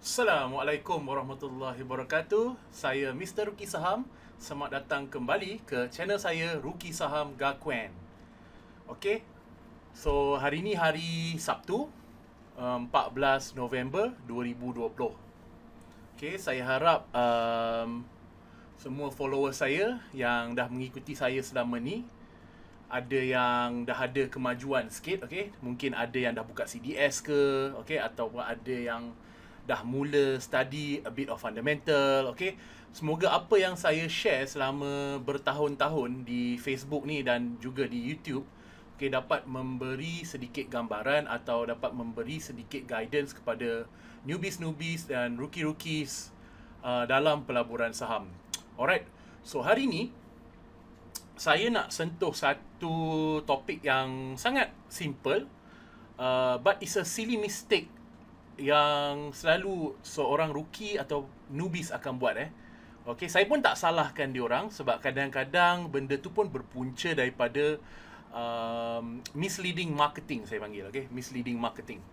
Assalamualaikum warahmatullahi wabarakatuh. Saya Mr. Ruki Saham. Selamat datang kembali ke channel saya Ruki Saham Gakuen. Okey. So hari ni hari Sabtu, 14 November 2020. Okey, saya harap semua follower saya yang dah mengikuti saya selama ni ada yang dah ada kemajuan sikit, okey. Mungkin ada yang dah buka CDS ke, okey, ataupun ada yang dah mula study a bit of fundamental, okey. Semoga apa yang saya share selama bertahun-tahun di Facebook ni dan juga di YouTube, okey, dapat memberi sedikit gambaran atau dapat memberi sedikit guidance kepada newbies-newbies dan rookie-rookies dalam pelaburan saham. Alright. So hari ni saya nak sentuh satu topik yang sangat simple, but it's a silly mistake yang selalu seorang rookie atau newbies akan buat. Okay, saya pun tak salahkan diorang sebab kadang-kadang benda tu pun berpunca daripada misleading marketing, saya panggil. Okay, misleading marketing.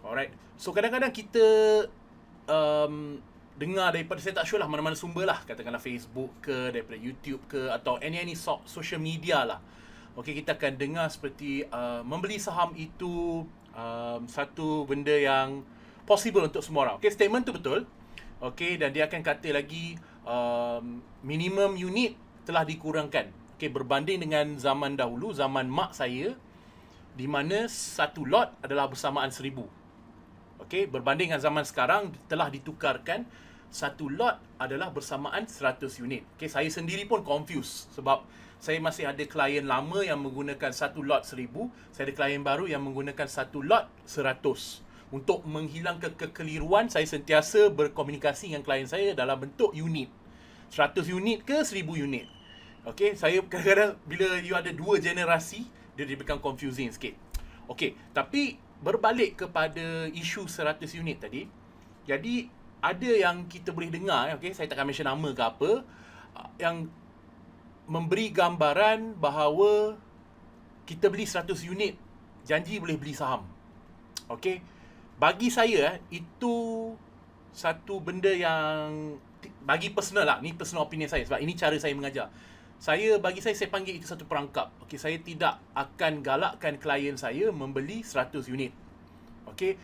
Alright. So kadang-kadang kita dengar daripada, saya tak sure lah mana-mana sumber lah, katakanlah Facebook ke, daripada YouTube ke, atau any social media lah. Okay, kita akan dengar seperti membeli saham itu satu benda yang possible untuk semua orang. Okay, statement tu betul. Okay, dan dia akan kata lagi minimum unit telah dikurangkan. Okay, berbanding dengan zaman dahulu, zaman mak saya, di mana satu lot adalah bersamaan 1,000. Okay, berbanding dengan zaman sekarang telah ditukarkan, satu lot adalah bersamaan 100 unit. Okay, saya sendiri pun confused sebab saya masih ada klien lama yang menggunakan satu lot 1,000. Saya ada klien baru yang menggunakan satu lot 100. Untuk menghilangkan kekeliruan, saya sentiasa berkomunikasi dengan klien saya dalam bentuk unit. 100 unit ke 1,000 unit. Okay, saya kadang-kadang bila you ada dua generasi, dia become confusing sikit. Okay, tapi berbalik kepada isu 100 unit tadi. Jadi, ada yang kita boleh dengar, okay, saya takkan mention nama ke apa, yang memberi gambaran bahawa kita beli 100 unit, janji boleh beli saham. Okey. Bagi saya itu satu benda yang bagi personal lah, ni personal opinion saya sebab ini cara saya mengajar. Bagi saya panggil itu satu perangkap. Okey, saya tidak akan galakkan klien saya membeli 100 unit. Okey.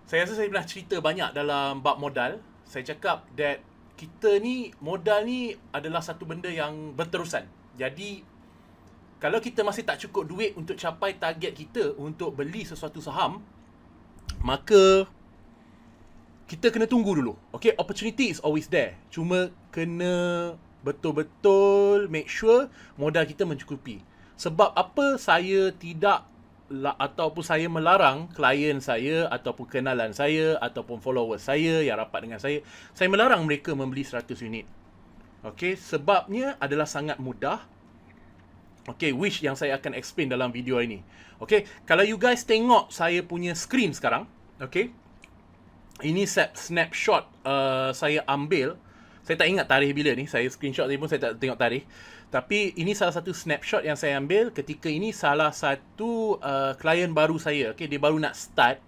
Saya rasa saya pernah cerita banyak dalam bab modal. Saya cakap that kita ni, modal ni adalah satu benda yang berterusan. Jadi, kalau kita masih tak cukup duit untuk capai target kita untuk beli sesuatu saham, maka kita kena tunggu dulu. Okay, opportunity is always there. Cuma kena betul-betul make sure modal kita mencukupi. Sebab apa saya tidak ataupun saya melarang klien saya ataupun kenalan saya ataupun followers saya yang rapat dengan saya melarang mereka membeli 100 unit. Okey, sebabnya adalah sangat mudah. Okey, which yang saya akan explain dalam video ini. Okey, kalau you guys tengok saya punya screen sekarang, okey. Ini snapshot saya ambil. Saya tak ingat tarikh bila ni. Saya screenshot tadi pun saya tak tengok tarikh. Tapi ini salah satu snapshot yang saya ambil ketika ini salah satu klien baru saya. Okay, dia baru nak start.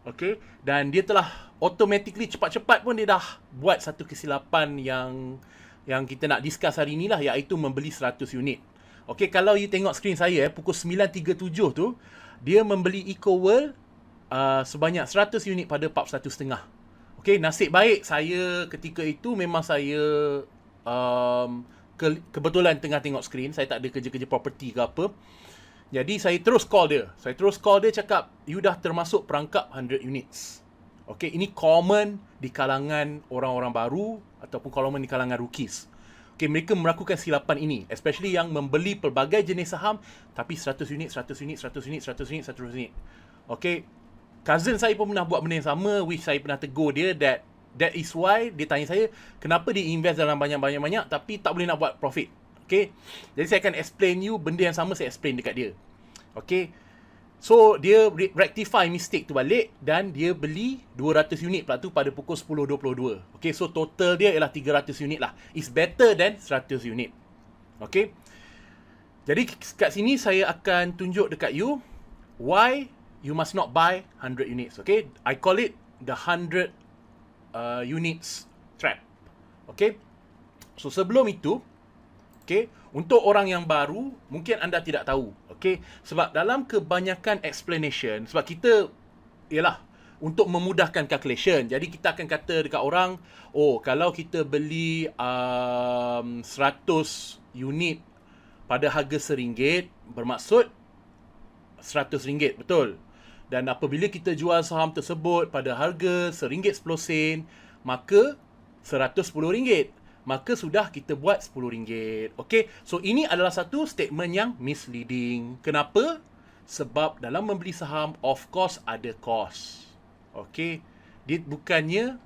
Okay, dan dia telah automatically cepat-cepat pun dia dah buat satu kesilapan yang kita nak discuss hari ni lah, iaitu membeli 100 unit. Okay, kalau you tengok screen saya pukul 9.37 tu, dia membeli EcoWorld sebanyak 100 unit pada 41.5. Okay, nasib baik saya ketika itu memang saya kebetulan tengah tengok screen, saya tak ada kerja-kerja property ke apa. Jadi saya terus call dia. Cakap, you dah termasuk perangkap 100 units. Okay, ini common di kalangan orang-orang baru ataupun common di kalangan rookies. Okay, mereka melakukan silapan ini, especially yang membeli pelbagai jenis saham tapi 100 unit. Okay, cousin saya pun pernah buat benda yang sama, which saya pernah tegur dia that is why dia tanya saya kenapa dia invest dalam banyak-banyak tapi tak boleh nak buat profit. Okay, jadi saya akan explain you benda yang sama saya explain dekat dia. Okay, so dia rectify mistake tu balik dan dia beli 200 unit pula tu pada pukul 10.22. Okay, so total dia ialah 300 unit lah. It's better than 100 unit. Okay, jadi kat sini saya akan tunjuk dekat you why you must not buy 100 units. Okay, I call it the 100 units trap. Okay. So sebelum itu, okay, untuk orang yang baru, mungkin anda tidak tahu. Okay. Sebab dalam kebanyakan explanation, sebab kita, ialah, untuk memudahkan calculation. Jadi kita akan kata dekat orang, oh kalau kita beli 100 unit pada harga RM1, bermaksud RM100, betul. Dan apabila kita jual saham tersebut pada harga RM1.10, maka RM110. Maka sudah kita buat RM10. Okay, so ini adalah satu statement yang misleading. Kenapa? Sebab dalam membeli saham, of course ada cost. Okay, dia bukannya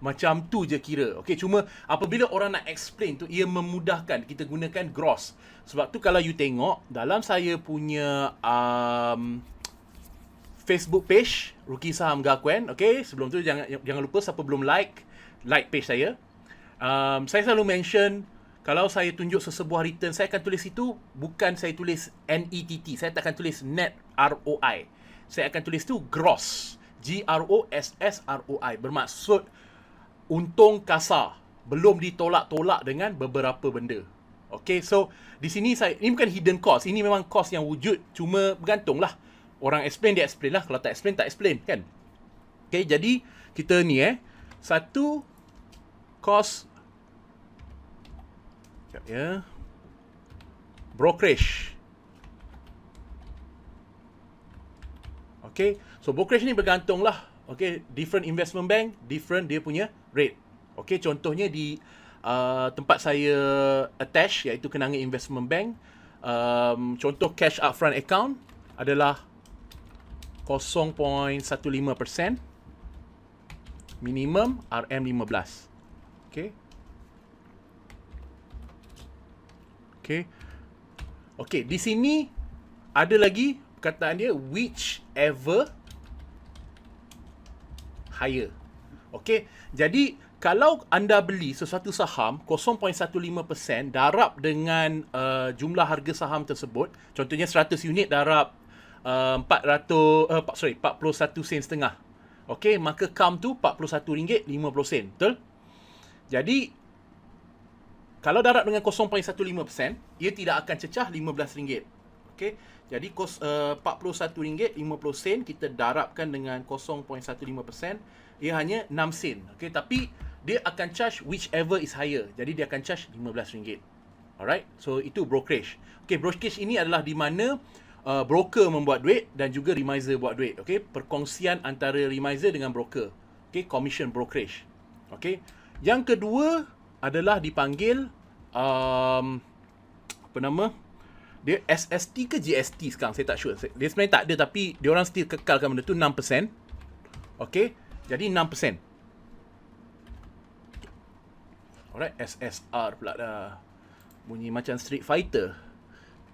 macam tu je kira. Okay, cuma apabila orang nak explain tu, ia memudahkan. Kita gunakan gross. Sebab tu kalau you tengok dalam saya punya Facebook page Ruki Saham Gakuen. Okay, sebelum tu jangan lupa, siapa belum like page saya. Saya selalu mention, kalau saya tunjuk sesebuah return, saya akan tulis itu, bukan saya tulis NETT. Saya tak akan tulis net ROI. Saya akan tulis tu gross. GROSSROI. Bermaksud untung kasar, belum ditolak-tolak dengan beberapa benda. Okay, so di sini ini bukan hidden cost. Ini memang cost yang wujud. Cuma bergantunglah. Orang explain, dia explain lah. Kalau tak explain, tak explain, kan? Okay, jadi kita ni satu cost, sekejap ya, brokerage. Okay, so brokerage ni bergantung lah. Okay, different investment bank, different dia punya rate. Okay, contohnya di tempat saya attach, iaitu Kenanga Investment Bank, contoh cash upfront account adalah 0.15%, minimum RM15. Okay. Okay. Okay, di sini ada lagi perkataan dia, whichever higher. Okay, jadi kalau anda beli sesuatu saham 0.15% darab dengan jumlah harga saham tersebut, contohnya 100 unit darab 41 sen setengah. Okey, maka come tu RM41.50, betul? Jadi kalau darab dengan 0.15%, ia tidak akan cecah RM15. Okey. Jadi RM41.50 kita darabkan dengan 0.15%, ia hanya 6 sen. Okey, tapi dia akan charge whichever is higher. Jadi dia akan charge RM15. Alright? So itu brokerage. Okey, brokerage ini adalah di mana broker membuat duit dan juga remiser buat duit. Okey, perkongsian antara remiser dengan broker. Okey, commission brokerage. Okey. Yang kedua adalah dipanggil apa nama? Dia SST ke GST sekarang, saya tak sure. Dia sebenarnya tak ada, tapi dia orang still kekalkan benda tu 6%. Okey, jadi 6%. Alright, SSR pula dah. Bunyi macam Street Fighter.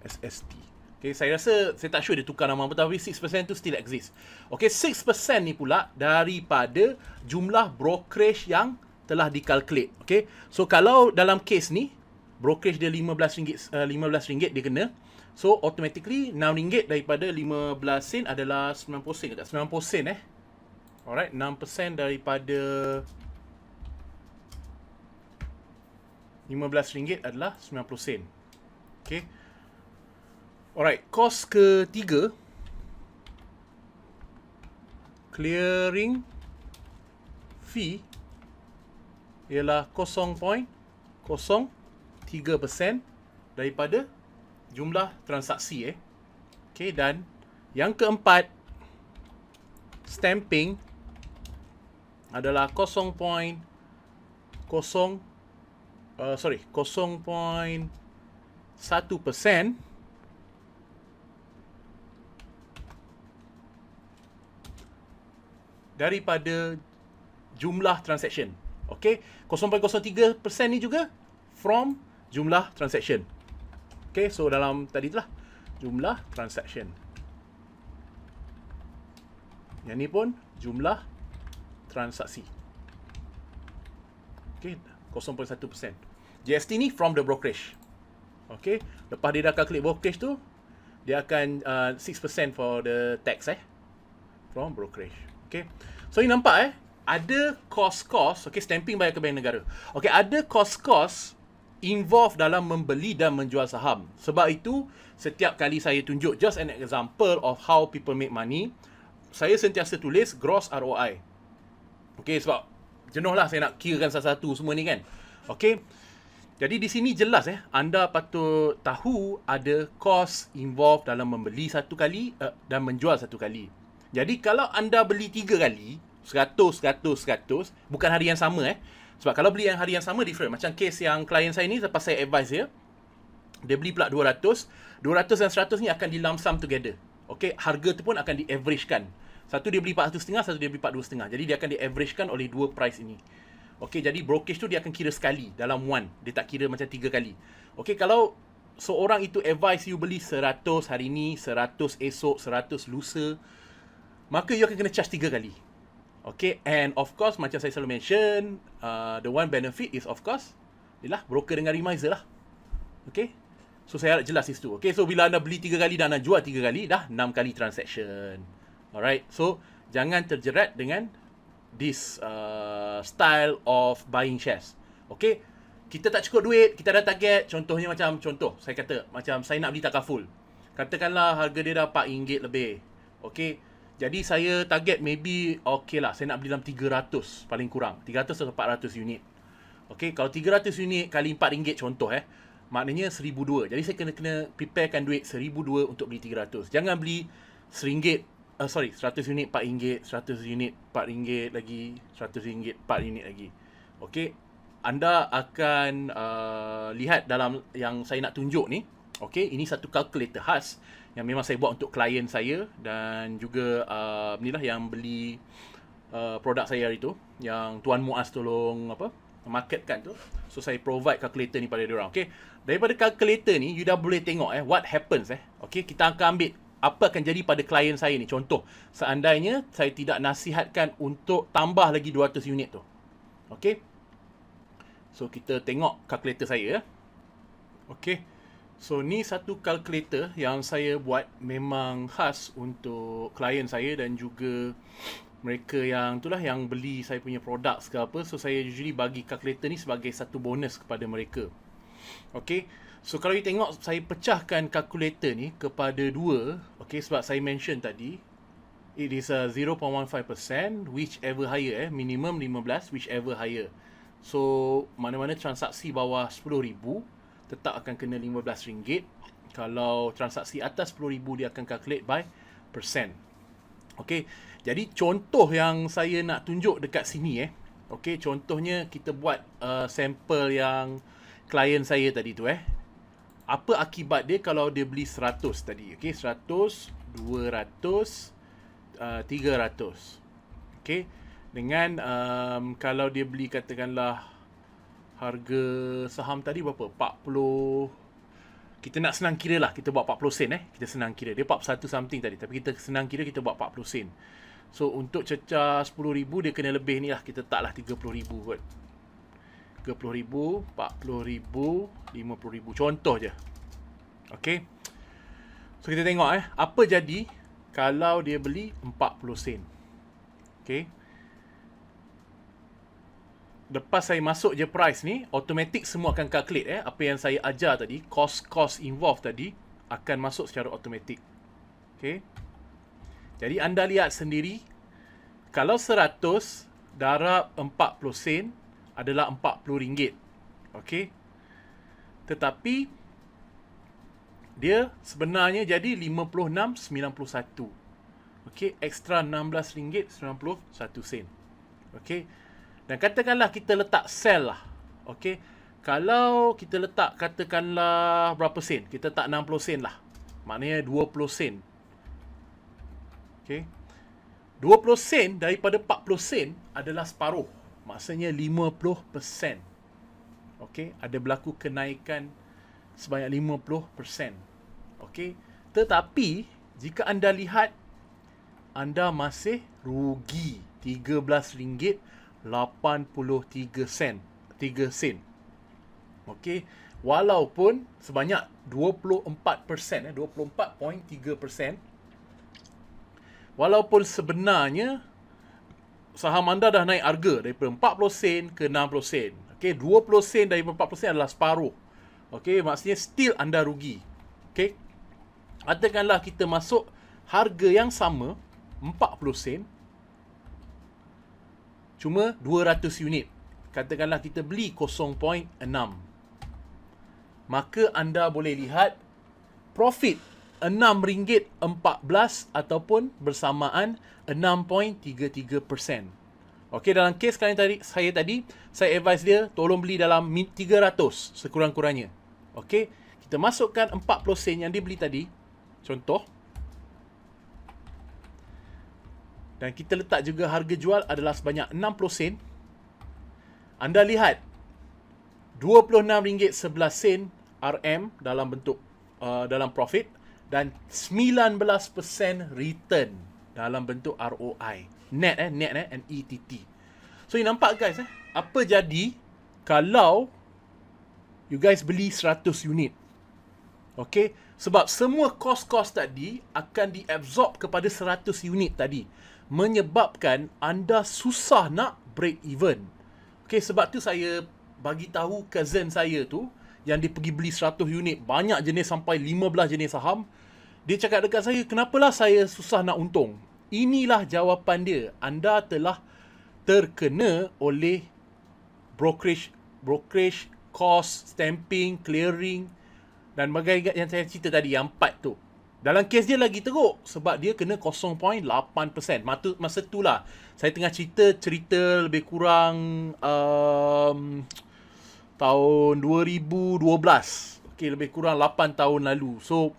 SST. Okay, saya rasa, saya tak sure dia tukar nama apa, tapi 6% tu still exist. Okay, 6% ni pula daripada jumlah brokerage yang telah dikalkulate. Okay, so kalau dalam case ni, brokerage dia RM15 dia kena. So, automatically, RM6 daripada 15 sen adalah 90 sen. 90 sen Alright, 6% daripada RM15 adalah 90 sen. Okay. Alright, kos ketiga, clearing fee ialah 0.03% daripada jumlah transaksi. Okay, dan yang keempat, stamping adalah 0.01% daripada jumlah transaction. Okey, 0.03% ni juga from jumlah transaction. Okey, so dalam tadi itulah jumlah transaction. Yang ni pun jumlah transaksi. Okey, 0.1%. GST ni from the brokerage. Okey, lepas dia dah calculate brokerage tu, dia akan 6% for the tax from brokerage. Okay. So, ini nampak ada kos-kos, okey, stamping bayar ke bank negara. Okey, ada kos-kos involved dalam membeli dan menjual saham. Sebab itu, setiap kali saya tunjuk just an example of how people make money, saya sentiasa tulis gross ROI. Okey, sebab jenuh lah saya nak kirakan satu-satu semua ni kan. Okey. Jadi di sini jelas anda patut tahu ada kos involved dalam membeli satu kali dan menjual satu kali. Jadi kalau anda beli 3 kali, 100, bukan hari yang sama Sebab kalau beli yang hari yang sama different. Macam case yang klien saya ni, lepas saya advise dia beli pula 200 dan 100 ni akan di lump sum together. Okay, harga tu pun akan di-averagekan. Satu dia beli 400.5, satu dia beli 42.5. Jadi dia akan di-averagekan oleh dua price ini. Okay, jadi brokerage tu dia akan kira sekali dalam one. Dia tak kira macam 3 kali. Okay, kalau seorang itu advise you beli 100 hari ni, 100 esok, 100 lusa, maka you akan kena charge 3 kali. Okay, and of course macam saya selalu mention, the one benefit is of course ialah broker dengan remiser lah. Okay, so saya harap jelas situ. Okay, so bila anda beli 3 kali dan anda jual 3 kali, dah 6 kali transaction. Alright, so jangan terjerat dengan this style of buying shares. Okay, kita tak cukup duit, kita dah target. Contohnya macam, saya kata macam saya nak beli takaful. Katakanlah harga dia dah RM4 lebih. Okay, jadi saya target maybe, okay lah, saya nak beli dalam 300 paling kurang. 300 atau 400 unit. Okay, kalau 300 unit kali RM4 contoh maknanya RM1,200. Jadi saya kena preparekan duit RM1,200 untuk beli 300. Jangan beli RM100, 100 unit RM4, 100 unit RM4 lagi, 100 unit RM4 lagi. Okay, anda akan lihat dalam yang saya nak tunjuk ni. Okay, ini satu calculator khas yang memang saya buat untuk klien saya dan juga inilah yang beli produk saya hari tu, yang Tuan Muaz tolong marketkan tu. So saya provide calculator ni pada diorang. Okay, daripada calculator ni you dah boleh tengok what happens Okay, kita akan ambil apa akan jadi pada klien saya ni. Contoh, seandainya saya tidak nasihatkan untuk tambah lagi 200 unit tu. Okay, so kita tengok calculator saya Okay, so ni satu calculator yang saya buat memang khas untuk klien saya dan juga mereka yang itulah yang beli saya punya produk ke apa. So saya usually bagi calculator ni sebagai satu bonus kepada mereka. Okay, so kalau you tengok saya pecahkan calculator ni kepada 2. Okay, sebab saya mention tadi it is a 0.15%, whichever higher minimum 15, whichever higher. So mana-mana transaksi bawah 10,000 tetap akan kena RM15. Kalau transaksi atas 10,000 dia akan calculate by percent. Okay, jadi contoh yang saya nak tunjuk dekat sini okay, contohnya kita buat sampel yang klien saya tadi tu apa akibat dia kalau dia beli 100 tadi. Okay, 100, 200, 300. Okay, dengan kalau dia beli katakanlah harga saham tadi berapa? 40. Kita nak senang kira lah, kita buat 40 sen kita senang kira. Dia 41 something tadi, tapi kita senang kira kita buat 40 sen. So untuk cecah 10,000 dia kena lebih ni lah, kita taklah 30,000 kot. 30,000, 40,000, 50,000 contoh je. Okay, so kita tengok apa jadi kalau dia beli 40 sen. Okay, lepas saya masuk je price ni, automatic semua akan calculate apa yang saya ajar tadi, cost involved tadi akan masuk secara automatic. Okay, jadi anda lihat sendiri, kalau 100 darab 40 sen adalah RM40. Okay, tetapi dia sebenarnya jadi 56.91. Okay, extra RM16.91. Okay, dan katakanlah kita letak sell lah. Okay, kalau kita letak katakanlah berapa sen, kita letak 60 sen lah, maknanya 20 sen. Okay, 20 sen daripada 40 sen adalah separuh, maksudnya 50%. Okay, ada berlaku kenaikan sebanyak 50%. Okay, tetapi jika anda lihat, anda masih rugi RM13.83. 3 sen. Okay, walaupun sebanyak 24%, 24.3%, walaupun sebenarnya saham anda dah naik harga daripada 40 sen ke 60 sen. Okey, 20 sen daripada 40 sen adalah separuh. Okey, maksudnya still anda rugi. Okey. Katakanlah kita masuk harga yang sama 40 sen cuma 200 unit. Katakanlah kita beli 0.6. Maka anda boleh lihat profit RM6.14 ataupun bersamaan 6.33%. Okey, dalam kes kalian tadi, saya advise dia tolong beli dalam 300 sekurang-kurangnya. Okey, kita masukkan 40 sen yang dia beli tadi, contoh. Dan kita letak juga harga jual adalah sebanyak 60 sen. Anda lihat RM26.11 RM dalam bentuk dalam profit dan 19% return dalam bentuk ROI. Net NETT. So you nampak guys apa jadi kalau you guys beli 100 unit. Okay, sebab semua kos-kos tadi akan diabsorb kepada 100 unit tadi, menyebabkan anda susah nak break even. Okay, sebab tu saya bagi tahu cousin saya tu yang dia pergi beli 100 unit, banyak jenis sampai 15 jenis saham. Dia cakap dekat saya, kenapalah saya susah nak untung? Inilah jawapan dia. Anda telah terkena oleh brokerage, cost, stamping, clearing dan bagai yang saya cerita tadi, yang 4 tu. Dalam kes dia lagi teruk sebab dia kena 0.8%. Masa tu lah saya tengah cerita lebih kurang tahun 2012. Okey, lebih kurang 8 tahun lalu. So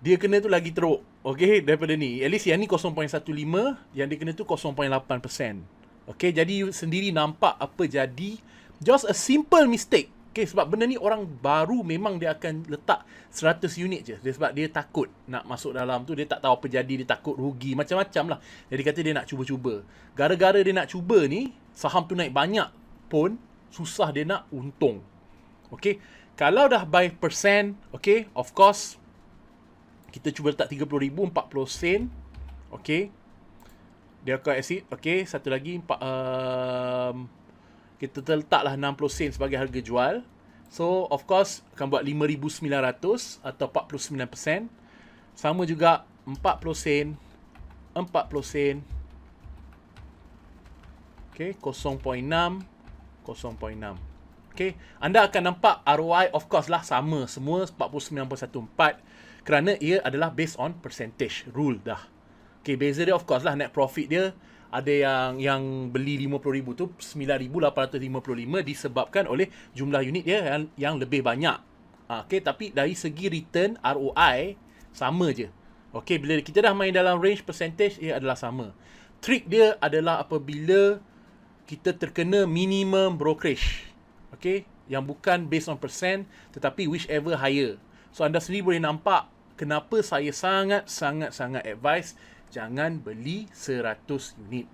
dia kena tu lagi teruk. Okey, daripada ni. At least yang ni 0.15, yang dia kena tu 0.8%. Okey, jadi you sendiri nampak apa jadi. Just a simple mistake. Okey, sebab benda ni orang baru memang dia akan letak 100 unit je. Sebab dia takut nak masuk dalam tu, dia tak tahu apa jadi, dia takut rugi, macam-macam lah. Jadi kata dia nak cuba-cuba. Gara-gara dia nak cuba ni, saham tu naik banyak pun susah dia nak untung. Okey, kalau dah by percent, okey, of course kita cuba letak 30,000, 40 sen. Okey, dia akan exit. Okey, satu lagi kita letaklah 60 sen sebagai harga jual. So of course akan buat 5,900 atau 49%. Sama juga 40 sen, 40 sen. Okey, 0.6, 0.6. Okey, anda akan nampak ROI of course lah sama semua 49.14 kerana ia adalah based on percentage rule dah. Okey, beza dia of course lah net profit dia ada yang beli 50,000 tu 9,855 disebabkan oleh jumlah unit dia yang lebih banyak. Okey, tapi dari segi return ROI sama je. Okey, bila kita dah main dalam range percentage ia adalah sama. Trick dia adalah apabila kita terkena minimum brokerage. Okey, yang bukan based on percent tetapi whichever higher. So anda sendiri boleh nampak kenapa saya sangat advise jangan beli 100 unit.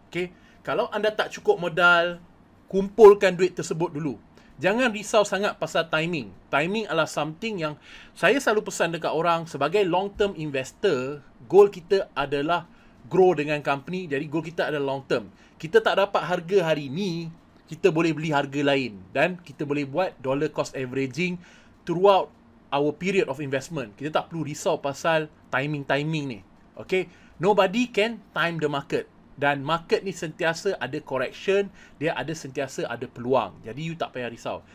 Okey, kalau anda tak cukup modal, kumpulkan duit tersebut dulu. Jangan risau sangat pasal timing. Timing adalah something yang saya selalu pesan dekat orang sebagai long term investor, goal kita adalah grow dengan company. Jadi goal kita adalah long term. Kita tak dapat harga hari ni, kita boleh beli harga lain dan kita boleh buat dollar cost averaging throughout our period of investment. Kita tak perlu risau pasal timing ni. Okay, nobody can time the market. Dan market ni sentiasa ada correction, dia ada sentiasa ada peluang. Jadi you tak payah risau.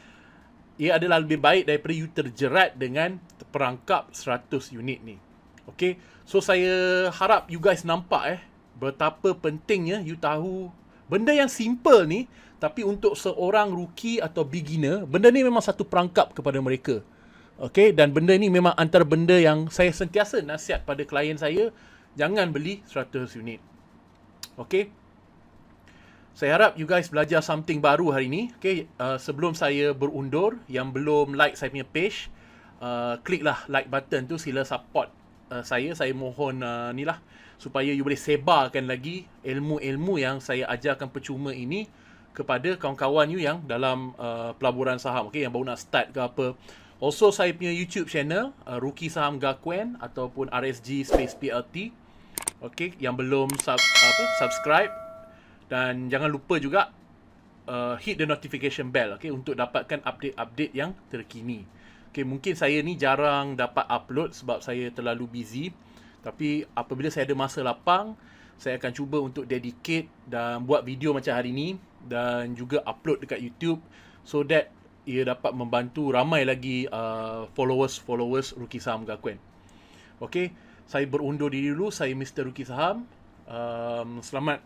Ia adalah lebih baik daripada you terjerat dengan perangkap 100 unit ni. Okay, so saya harap you guys nampak betapa pentingnya you tahu benda yang simple ni, tapi untuk seorang rookie atau beginner, benda ni memang satu perangkap kepada mereka. Okay, dan benda ni memang antara benda yang saya sentiasa nasihat pada klien saya, jangan beli 100 unit. Okay, saya harap you guys belajar something baru hari ni. Okay, sebelum saya berundur, yang belum like saya punya page, kliklah like button tu, sila support saya mohon ni lah, supaya you boleh sebarkan lagi ilmu-ilmu yang saya ajarkan percuma ini kepada kawan-kawan you yang dalam pelaburan saham, okay, yang baru nak start ke apa. Also saya punya YouTube channel, Rookie Saham Gakuen ataupun RSG Space PLT. Okay, yang belum subscribe, Dan jangan lupa juga hit the notification bell, okay, untuk dapatkan update-update yang terkini. Okay, mungkin saya ni jarang dapat upload sebab saya terlalu busy. Tapi apabila saya ada masa lapang, saya akan cuba untuk dedicate dan buat video macam hari ni dan juga upload dekat YouTube so that ia dapat membantu ramai lagi followers Ruki Saham Gakuen. Okay, saya berundur diri dulu. Saya Mr. Ruki Saham. Selamat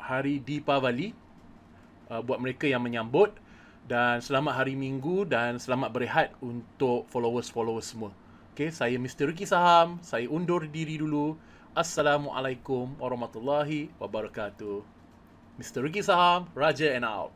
Hari Deepavali buat mereka yang menyambut, dan selamat hari Minggu dan selamat berehat untuk followers semua. Okay, saya Mr. Ruki Saham. Saya undur diri dulu. Assalamualaikum warahmatullahi wabarakatuh. Mr. Ruki Saham, Raja and out.